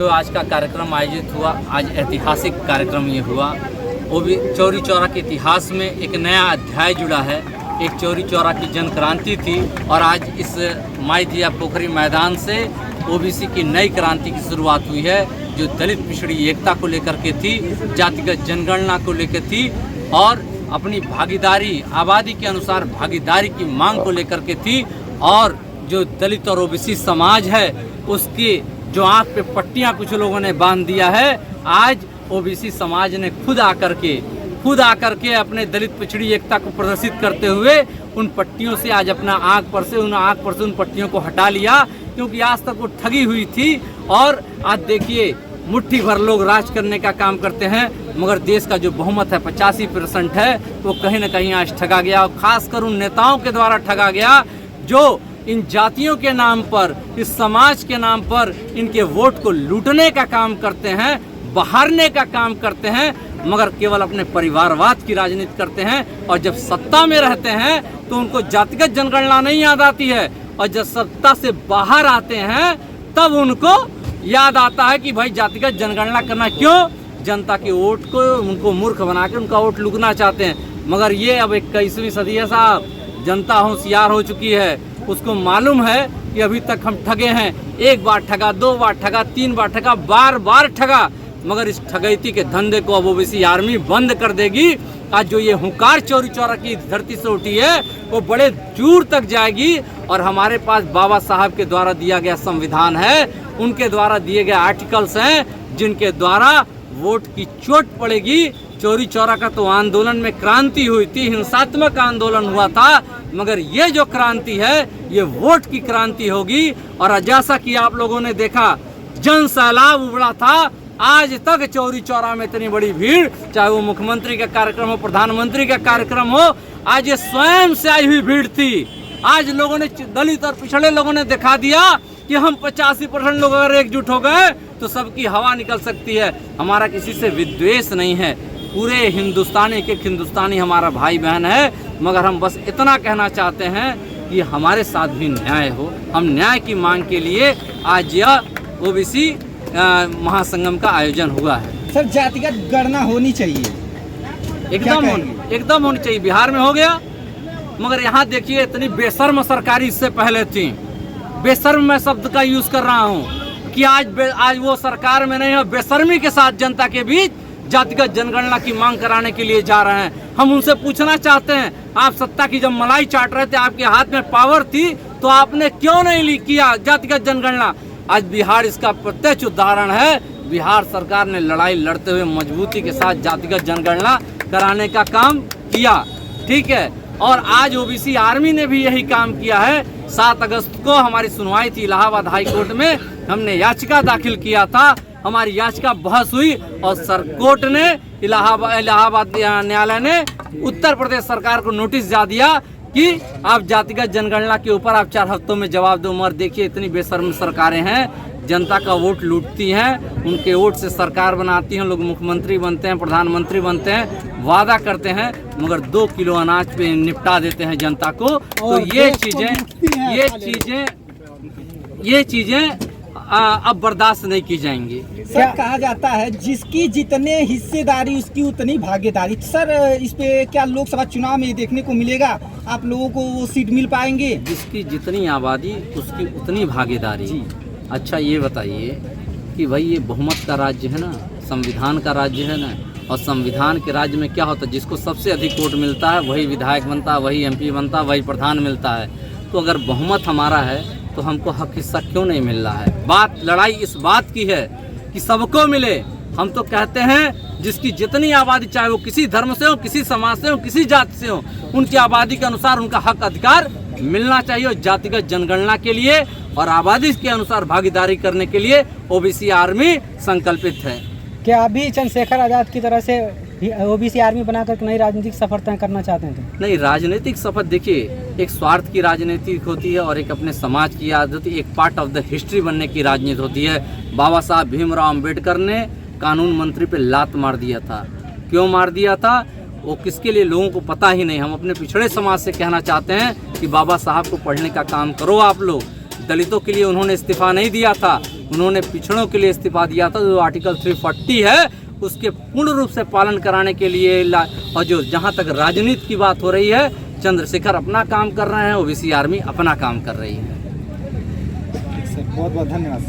जो आज का कार्यक्रम आयोजित हुआ, आज ऐतिहासिक कार्यक्रम ये हुआ। वो भी चौरी चौरा के इतिहास में एक नया अध्याय जुड़ा है। एक चौरी चौरा की जन क्रांति थी और आज इस माई दिया पोखरी मैदान से ओबीसी की नई क्रांति की शुरुआत हुई है, जो दलित पिछड़ी एकता को लेकर के थी, जातिगत जनगणना को लेकर थी और अपनी भागीदारी, आबादी के अनुसार भागीदारी की मांग को लेकर के थी। और जो दलित और ओबीसी समाज है उसकी जो आँख पे पट्टियाँ कुछ लोगों ने बांध दिया है, आज ओबीसी समाज ने खुद आकर के अपने दलित पिछड़ी एकता को प्रदर्शित करते हुए उन पट्टियों से आज अपना आँख पर से उन पट्टियों को हटा लिया, क्योंकि आज तक वो ठगी हुई थी। और आज देखिए मुट्ठी भर लोग राज करने का काम करते हैं, मगर देश का जो बहुमत है 85% है, वो कहीं ना कहीं आज ठगा गया। और खासकर उन नेताओं के द्वारा ठगा गया जो इन जातियों के नाम पर, इस समाज के नाम पर इनके वोट को लूटने का काम करते हैं, बहारने का काम करते हैं, मगर केवल अपने परिवारवाद की राजनीति करते हैं। और जब सत्ता में रहते हैं तो उनको जातिगत जनगणना नहीं याद आती है, और जब सत्ता से बाहर आते हैं तब उनको याद आता है कि भाई जातिगत जनगणना करना क्यों, जनता के वोट को उनको मूर्ख बना के उनका वोट लूटना चाहते हैं। मगर ये अब 21वीं सदी है साहब, जनता होशियार हो चुकी है, उसको मालूम है कि अभी तक हम ठगे हैं। एक बार ठगा, 2 बार ठगा, 3 बार ठगा, बार ठगा, मगर इस ठगैती के धंधे को अब ओबीसी आर्मी बंद कर देगी। आज जो ये हुंकार चौरी चौरा की धरती से उठी है वो बड़े दूर तक जाएगी। और हमारे पास बाबा साहब के द्वारा दिया गया संविधान है, उनके द्वारा दिए गए आर्टिकल्स हैं, जिनके द्वारा वोट की चोट पड़ेगी। चौरी चौरा का तो आंदोलन में क्रांति हुई थी, हिंसात्मक आंदोलन हुआ था, मगर ये जो क्रांति है ये वोट की क्रांति होगी। और जैसा कि आप लोगों ने देखा, जन सैलाब उमड़ा था, आज तक चौरी चौरा में इतनी बड़ी भीड़, चाहे वो मुख्यमंत्री का कार्यक्रम हो, प्रधानमंत्री का कार्यक्रम हो, आज ये स्वयं से आई हुई भीड़ थी। आज लोगों ने, दलित और पिछड़े लोगों ने दिखा दिया कि हम 85% लोग अगर एकजुट हो गए तो सबकी हवा निकल सकती है। हमारा किसी से विद्वेष नहीं है, पूरे हिंदुस्तान, एक हिंदुस्तानी हमारा भाई बहन है, मगर हम बस इतना कहना चाहते हैं कि हमारे साथ भी न्याय हो। हम न्याय की मांग के लिए आज यह ओबीसी महासंगम का आयोजन हुआ है। सर, जातिगत गणना होनी चाहिए, एकदम होनी चाहिए। बिहार में हो गया, मगर यहाँ देखिए इतनी बेशर्म सरकारी इससे पहले थी। बेशर्म मैं शब्द का यूज कर रहा हूँ कि आज वो सरकार में नहीं है, बेशर्मी के साथ जनता के बीच जातिगत जनगणना की मांग कराने के लिए जा रहे हैं। हम उनसे पूछना चाहते हैं, आप सत्ता की जब मलाई चाट रहे थे, आपके हाथ में पावर थी, तो आपने क्यों नहीं किया जातिगत जनगणना? आज बिहार इसका प्रत्यक्ष उदाहरण है। बिहार सरकार ने लड़ाई लड़ते हुए मजबूती के साथ जातिगत जनगणना कराने का काम किया, ठीक है। और आज ओबीसी आर्मी ने भी यही काम किया है। 7 अगस्त को हमारी सुनवाई थी इलाहाबाद हाई कोर्ट में, हमने याचिका दाखिल किया था, हमारी याचिका बहस हुई और कोर्ट ने, इलाहाबाद न्यायालय ने उत्तर प्रदेश सरकार को नोटिस जा दिया कि आप जातिगत जनगणना के ऊपर आप 4 हफ्तों में जवाब दो। मगर देखिए इतनी बेशर्म सरकारें हैं, जनता का वोट लूटती हैं, उनके वोट से सरकार बनाती हैं, लोग मुख्यमंत्री बनते हैं, प्रधानमंत्री बनते हैं, वादा करते हैं, मगर 2 किलो अनाज पे निपटा देते हैं जनता को। तो ये चीजें अब बर्दाश्त नहीं की जाएंगी। सर, कहा जाता है जिसकी जितने हिस्सेदारी उसकी उतनी भागीदारी। सर, इस पे क्या लोकसभा चुनाव में देखने को मिलेगा? आप लोगों को वो सीट मिल पाएंगे? जिसकी जितनी आबादी उसकी उतनी भागीदारी। अच्छा ये बताइए कि भाई ये बहुमत का राज्य है ना, संविधान का राज्य है ना, और संविधान के राज्य में क्या होता है, जिसको सबसे अधिक वोट मिलता है वही विधायक बनता है, वही MP बनता है, वही प्रधान मिलता है। तो अगर बहुमत हमारा है तो हमको हक हिस्सा क्यों नहीं मिल रहा है? लड़ाई इस बात की है कि सबको मिले। हम तो कहते हैं जिसकी जितनी आबादी, चाहे वो किसी धर्म से हो, किसी समाज से हो, किसी जाति से हो, उनकी आबादी के अनुसार उनका हक अधिकार मिलना चाहिए। और जातिगत जनगणना के लिए और आबादी के अनुसार भागीदारी करने के लिए ओबीसी आर्मी संकल्पित है। क्या अभी चंद्रशेखर आजाद की तरह से ओबीसी आर्मी बनाकर नई राजनीतिक सफर तय करना चाहते हैं? नहीं, राजनीतिक सफर देखिए, एक स्वार्थ की राजनीति होती है और एक अपने समाज की याद होती है, एक पार्ट ऑफ द हिस्ट्री बनने की राजनीति होती है। बाबा साहब भीमराव अम्बेडकर ने कानून मंत्री पे लात मार दिया था। क्यों मार दिया था वो किसके लिए, लोगों को पता ही नहीं। हम अपने पिछड़े समाज से कहना चाहते हैं कि बाबा साहब को पढ़ने का काम करो आप लोग। दलितों के लिए उन्होंने इस्तीफा नहीं दिया था, उन्होंने पिछड़ों के लिए इस्तीफा दिया था, जो आर्टिकल 340 है उसके पूर्ण रूप से पालन कराने के लिए और जो जहाँ तक राजनीति की बात हो रही है, चंद्रशेखर अपना काम कर रहे हैं, ओबीसी आर्मी अपना काम कर रही है। सर बहुत बहुत धन्यवाद।